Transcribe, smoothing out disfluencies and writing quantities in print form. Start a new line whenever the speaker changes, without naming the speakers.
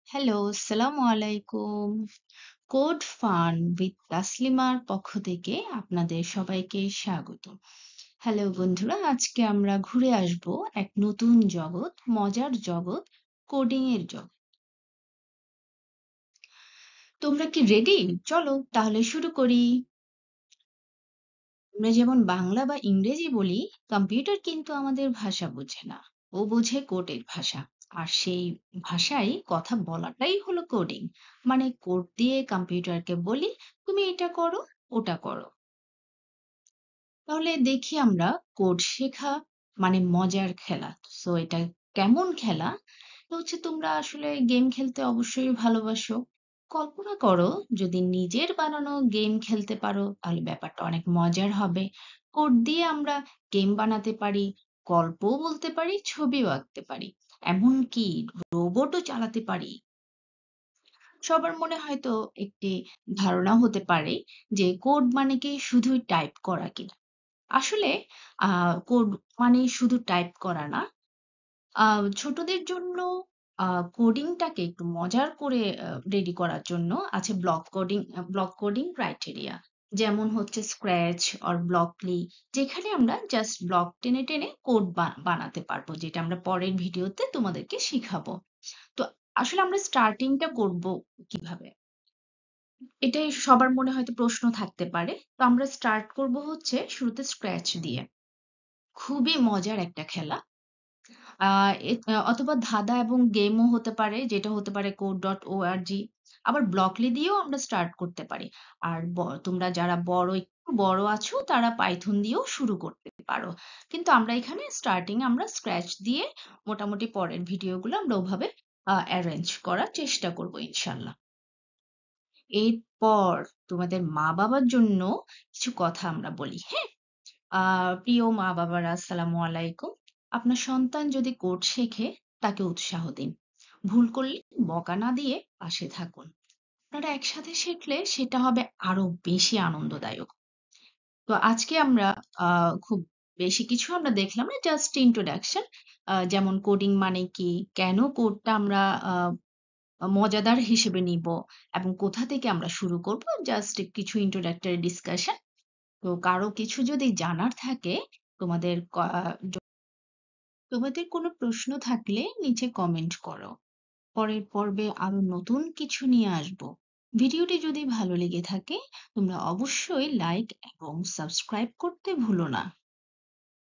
Hello, আসসালামু আলাইকুম। Code fun with তাসলিমার পক্ষ থেকে আপনাদের সবাইকে স্বাগত। হ্যালো বন্ধুরা, আজকে আমরা ঘুরে আসব এক নতুন জগৎ, মজার জগৎ, কোডিং এর জগৎ। তোমরা কি রেডি? চলো তাহলে শুরু করি। আমরা যেমন বাংলা বা ইংরেজি বলি, কম্পিউটার কিন্তু আমাদের ভাষা বোঝে না। ও বোঝে কোডের ভাষা। আর সেই ভাষায় কথা বলাটাই হলো কোডিং। মানে কোড দিয়ে কম্পিউটারকে বলি, তুমি এটা করো, ওটা করো। তাহলে দেখি আমরা কোড শেখা মানে মজার খেলা। সো এটা কেমন খেলা? তো হচ্ছে তোমরা আসলে গেম খেলতে অবশ্যই ভালোবাসো। কল্পনা করো যদি নিজের বানানো গেম খেলতে পারো তাহলে ব্যাপারটা অনেক মজার হবে। কোড দিয়ে আমরা গেম বানাতে পারি, গল্পও বলতে পারি, ছবিও আঁকতে পারি। এমনকি রোবটও চালাতে পারি। সবার মনে হয়তো একটি ধারণা হতে পারে যে কোড মানে কি শুধুই টাইপ করা কিনা। আসলে কোড মানে শুধু টাইপ করা না। ছোটদের জন্য কোডিংটাকে একটু মজার করে রেডি করার জন্য আছে ব্লক কোডিং ক্রাইটেরিয়া। যেমন হচ্ছে স্ক্র্যাচ অর ব্লকলি, যেখানে আমরা জাস্ট ব্লক টেনে টেনে কোড বানাতে পারবো, যেটা আমরা পরের ভিডিওতে তোমাদেরকে শিখাবো। তো আসলে আমরা স্টার্টিংটা করব কিভাবে? এটাই সবার মনে হয়তো প্রশ্ন থাকতে পারে। তো আমরা স্টার্ট করব হচ্ছে শুরুতে স্ক্র্যাচ দিয়ে। খুবই মজার একটা খেলা। অথবা ধাঁধা এবং গেমও হতে পারে, যেটা হতে পারে code.org। আবার ব্লকলি দিয়েও আমরা স্টার্ট করতে পারি। আর তোমরা যারা একটু বড় আছো তারা পাইথন দিয়েও শুরু করতে পারো। কিন্তু আমরা এখানে স্টার্টিং আমরা স্ক্র্যাচ দিয়ে মোটামুটি পরের ভিডিওগুলো আমরা ওভাবে অ্যারেঞ্জ করার চেষ্টা করব ইনশাল্লাহ। এরপর তোমাদের মা-বাবার জন্য কিছু কথা আমরা বলি, হ্যাঁ? প্রিয় মা-বাবারা, আসসালামু আলাইকুম। আপনার সন্তান যদি কোড শেখে, তাকে উৎসাহ দিন। ভুল করলে বকা না দিয়ে পাশে থাকুন। আপনারা একসাথে শিখলে সেটা হবে আরো বেশি আনন্দদায়ক। তো আজকে আমরা খুব বেশি কিছু আমরা দেখলাম না, জাস্ট ইন্ট্রোডাকশন। যেমন কোডিং মানে কি, কেন কোডটা আমরা আ মজাদার হিসেবে নিব এবং কোথা থেকে আমরা শুরু করব, জাস্ট কিছু ইন্ট্রোডাক্টরি ডিসকাশন। তো কারো কিছু যদি জানার থাকে, তোমাদের তোমাদের কোনো প্রশ্ন থাকলে নিচে কমেন্ট করো। পরের পর্বে আরো নতুন কিছু নিয়ে আসব। ভিডিওটি যদি ভালো লেগে থাকে, তোমরা অবশ্যই লাইক এবং সাবস্ক্রাইব করতে ভুলো না।